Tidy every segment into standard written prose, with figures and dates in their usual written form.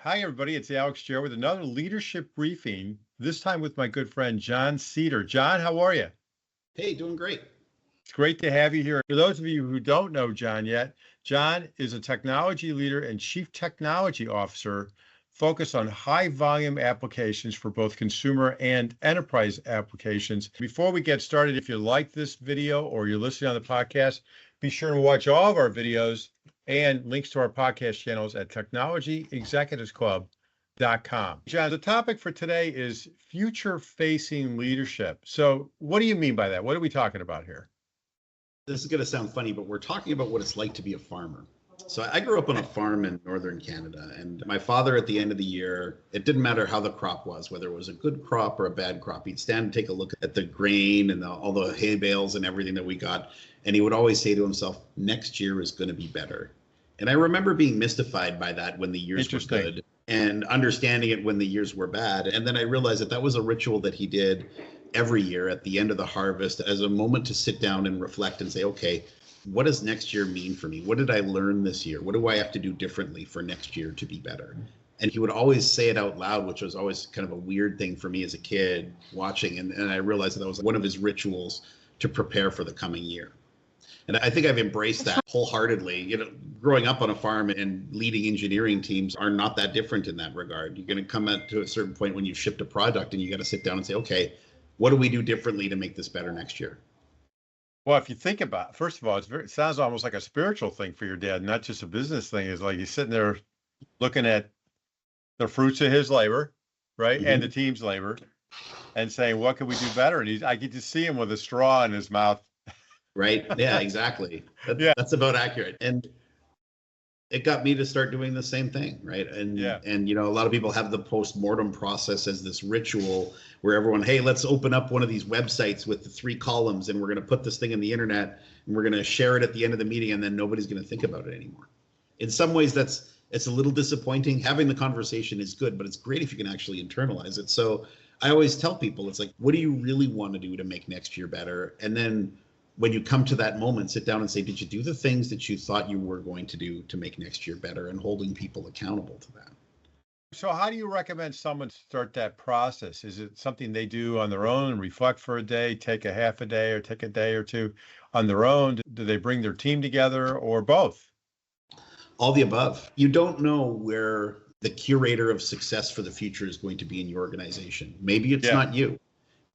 Hi, everybody. It's Alex Jarett with another leadership briefing, this time with my good friend, John Szeder. John, how are you? Hey, doing great. It's great to have you here. For those of you who don't know John yet, John is a technology leader and chief technology officer focused on high volume applications for both consumer and enterprise applications. Before we get started, if you like this video or you're listening on the podcast, be sure to watch all of our videos and links to our podcast channels at 𝗙𝗂𝗁𝗡𝗏𝑒𝗡𝑖𝑣𝑒𝑠club.com. John, the topic for today is future-facing leadership. So what do you mean by that? What are we talking about here? This is going to sound funny, but we're talking about what it's like to be a farmer. So I grew up on a farm in northern Canada, and my father at the end of the year, it didn't matter how the crop was, whether it was a good crop or a bad crop. He'd stand and take a look at the grain and all the hay bales and everything that we got. And he would always say to himself, next year is going to be better. And I remember being mystified by that when the years were good and understanding it when the years were bad. And then I realized that that was a ritual that he did every year at the end of the harvest as a moment to sit down and reflect and say, okay, what does next year mean for me? What did I learn this year? What do I have to do differently for next year to be better? And he would always say it out loud, which was always kind of a weird thing for me as a kid watching. And I realized that was one of his rituals to prepare for the coming year. And I think I've embraced that wholeheartedly. You know, growing up on a farm and leading engineering teams are not that different in that regard. You're going to come to a certain point when you've shipped a product and you got to sit down and say, okay, what do we do differently to make this better next year? Well, if you think about it, first of all, it sounds almost like a spiritual thing for your dad, not just a business thing. It's like he's sitting there looking at the fruits of his labor, right? Mm-hmm. And the team's labor and saying, what can we do better? And I get to see him with a straw in his mouth. Right. Yeah, exactly. That's about accurate. And it got me to start doing the same thing. Right. And, you know, a lot of people have the post-mortem process as this ritual where everyone, hey, let's open up one of these websites with the 3 columns and we're going to put this thing in the internet and we're going to share it at the end of the meeting and then nobody's going to think about it anymore. In some ways, it's a little disappointing. Having the conversation is good, but it's great if you can actually internalize it. So I always tell people, it's like, what do you really want to do to make next year better? And then when you come to that moment, sit down and say, did you do the things that you thought you were going to do to make next year better, and holding people accountable to that? So how do you recommend someone start that process? Is it something they do on their own, reflect for a day, take a half a day or take a day or two on their own? Do they bring their team together or both? All the above. You don't know where the curator of success for the future is going to be in your organization. Maybe it's not you.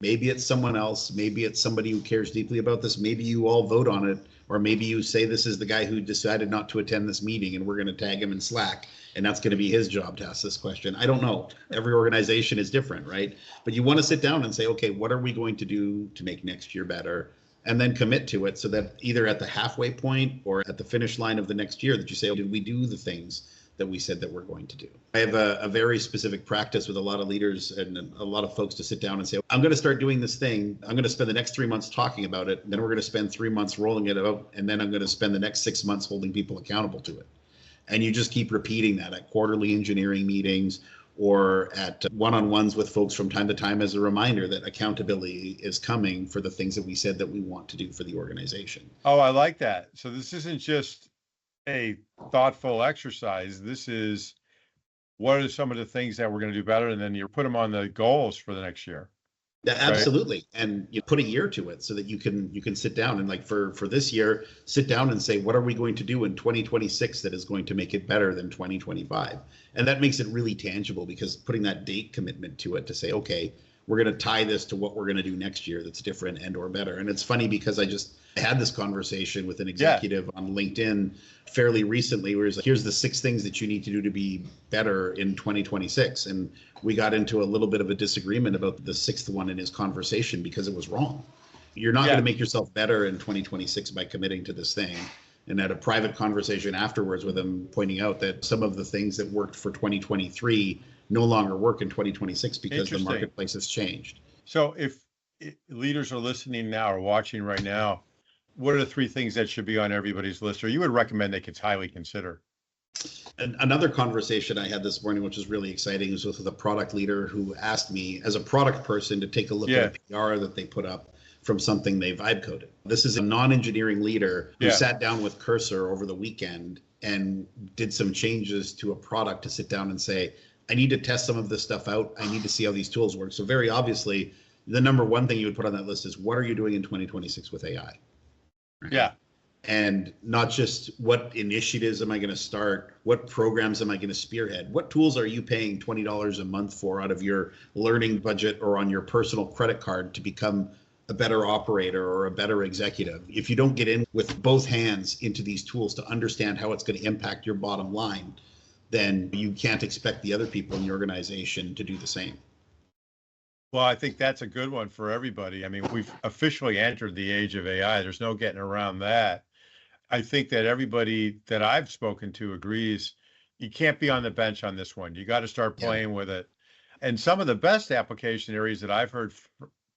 Maybe it's someone else. Maybe it's somebody who cares deeply about this. Maybe you all vote on it. Or maybe you say this is the guy who decided not to attend this meeting and we're going to tag him in Slack. And that's going to be his job to ask this question. I don't know. Every organization is different, right? But you want to sit down and say, okay, what are we going to do to make next year better? And then commit to it so that either at the halfway point or at the finish line of the next year that you say, oh, did we do the things that we said that we're going to do? I have a very specific practice with a lot of leaders and a lot of folks to sit down and say, I'm going to start doing this thing. I'm going to spend the next 3 months talking about it. Then we're going to spend 3 months rolling it out. And then I'm going to spend the next 6 months holding people accountable to it. And you just keep repeating that at quarterly engineering meetings or at one-on-ones with folks from time to time as a reminder that accountability is coming for the things that we said that we want to do for the organization. Oh, I like that. So this isn't just a thoughtful exercise. This is, what are some of the things that we're going to do better? And then you put them on the goals for the next year. Yeah, absolutely. Right? And you put a year to it so that you can sit down and, like, for this year, sit down and say, what are we going to do in 2026 that is going to make it better than 2025? And that makes it really tangible, because putting that date commitment to it to say, okay, we're going to tie this to what we're going to do next year that's different and or better. And it's funny because I had this conversation with an executive on LinkedIn fairly recently where he's like, here's the 6 things that you need to do to be better in 2026. And we got into a little bit of a disagreement about the 6th one in his conversation because it was wrong. You're not going to make yourself better in 2026 by committing to this thing. And had a private conversation afterwards with him pointing out that some of the things that worked for 2023 no longer work in 2026 because the marketplace has changed. So if leaders are listening now or watching right now, what are the 3 things that should be on everybody's list, or you would recommend they could highly consider? And another conversation I had this morning, which was really exciting, was with a product leader who asked me as a product person to take a look at a PR that they put up from something they vibe coded. This is a non-engineering leader who sat down with Cursor over the weekend and did some changes to a product to sit down and say, I need to test some of this stuff out. I need to see how these tools work. So very obviously, the number one thing you would put on that list is, what are you doing in 2026 with AI? Right? Yeah. And not just what initiatives am I going to start? What programs am I going to spearhead? What tools are you paying $20 a month for out of your learning budget or on your personal credit card to become a better operator or a better executive? If you don't get in with both hands into these tools to understand how it's going to impact your bottom line, then you can't expect the other people in the organization to do the same. Well, I think that's a good one for everybody. I mean, we've officially entered the age of AI. There's no getting around that. I think that everybody that I've spoken to agrees you can't be on the bench on this one. You got to start playing with it. And some of the best application areas that I've heard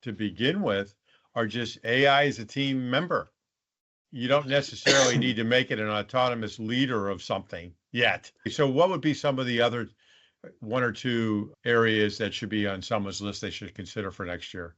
to begin with are just AI as a team member. You don't necessarily need to make it an autonomous leader of something yet. So what would be some of the other one or two areas that should be on someone's list they should consider for next year?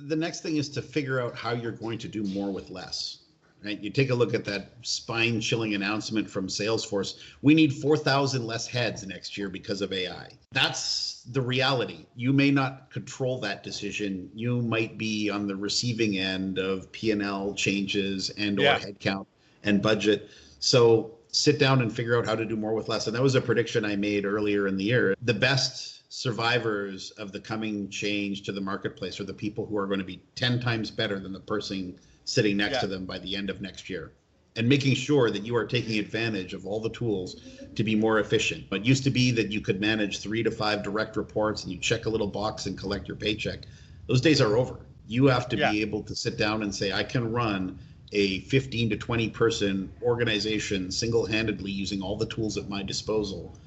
The next thing is to figure out how you're going to do more with less. Right? You take a look at that spine-chilling announcement from Salesforce. We need 4,000 less heads next year because of AI. That's the reality. You may not control that decision. You might be on the receiving end of P&L changes and or headcount and budget. So sit down and figure out how to do more with less. And that was a prediction I made earlier in the year. The best survivors of the coming change to the marketplace are the people who are going to be 10 times better than the person sitting next to them by the end of next year, and making sure that you are taking advantage of all the tools to be more efficient. It used to be that you could manage 3 to 5 direct reports and you check a little box and collect your paycheck. Those days are over. You have to be able to sit down and say, I can run a 15 to 20 person organization single-handedly using all the tools at my disposal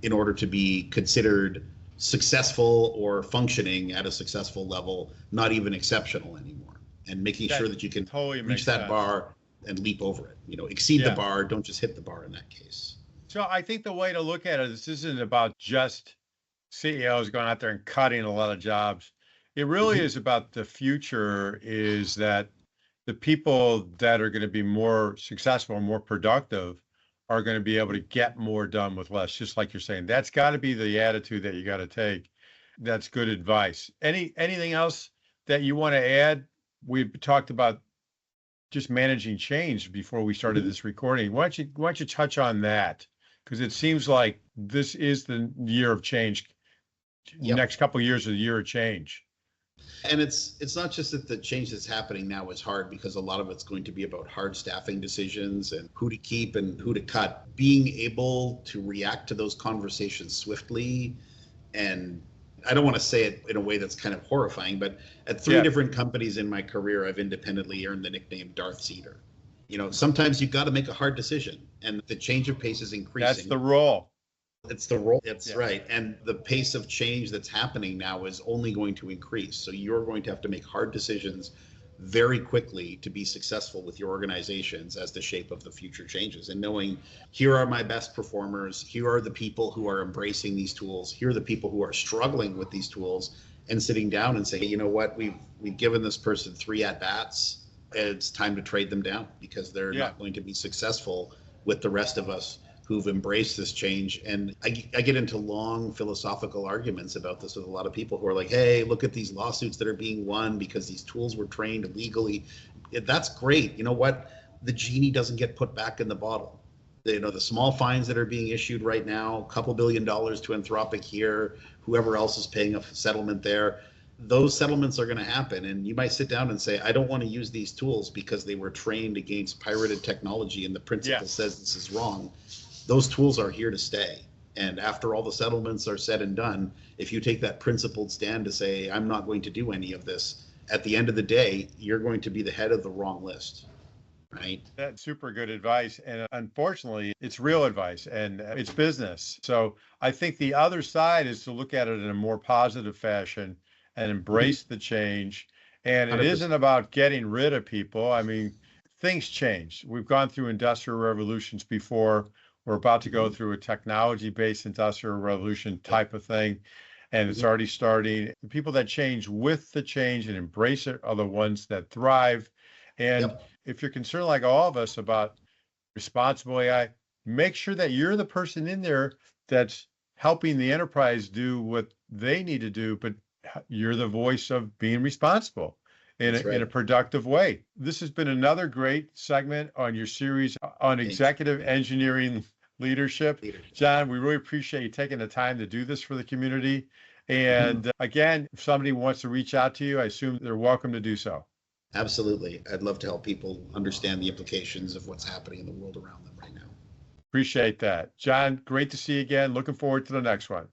in order to be considered successful or functioning at a successful level, not even exceptional anymore. And making sure that you can reach that bar and leap over it, exceed the bar, don't just hit the bar in that case. So I think the way to look at it, this isn't about just CEOs going out there and cutting a lot of jobs. It really is about the future, is that the people that are going to be more successful, more productive, are going to be able to get more done with less, just like you're saying. That's got to be the attitude that you got to take. That's good advice. Anything else that you want to add? We've talked about just managing change before we started this recording. Why don't you touch on that? Because it seems like this is the year of change. Next couple of years are the year of change. And it's not just that the change that's happening now is hard, because a lot of it's going to be about hard staffing decisions and who to keep and who to cut. Being able to react to those conversations swiftly, and I don't want to say it in a way that's kind of horrifying, but at 3 different companies in my career, I've independently earned the nickname Darth Szeder. Sometimes you've got to make a hard decision, and the change of pace is increasing. That's the role. It's the role. That's right. And the pace of change that's happening now is only going to increase. So you're going to have to make hard decisions very quickly to be successful with your organizations as the shape of the future changes, and knowing, here are my best performers, here are the people who are embracing these tools, here are the people who are struggling with these tools, and sitting down and saying, you know what, we've given this person 3 at-bats, it's time to trade them down, because they're not going to be successful with the rest of us who've embraced this change. And I get into long philosophical arguments about this with a lot of people who are like, hey, look at these lawsuits that are being won because these tools were trained illegally. That's great. You know what? The genie doesn't get put back in the bottle. The small fines that are being issued right now, a couple $2 billion to Anthropic here, whoever else is paying a settlement there, those settlements are going to happen. And you might sit down and say, I don't want to use these tools because they were trained against pirated technology and the principle says this is wrong. Those tools are here to stay. And after all the settlements are said and done, if you take that principled stand to say, I'm not going to do any of this, at the end of the day, you're going to be the head of the wrong list, right? That's super good advice. And unfortunately, it's real advice and it's business. So I think the other side is to look at it in a more positive fashion and embrace the change. And it 100%. Isn't about getting rid of people. I mean, things change. We've gone through industrial revolutions before. We're about to go through a technology-based industrial revolution type of thing, and it's already starting. The people that change with the change and embrace it are the ones that thrive. And if you're concerned, like all of us, about responsible AI, make sure that you're the person in there that's helping the enterprise do what they need to do, but you're the voice of being responsible in That's right. a productive way. This has been another great segment on your series on executive engineering leadership. John, we really appreciate you taking the time to do this for the community. And again, if somebody wants to reach out to you, I assume they're welcome to do so. Absolutely. I'd love to help people understand the implications of what's happening in the world around them right now. Appreciate that. John, great to see you again. Looking forward to the next one.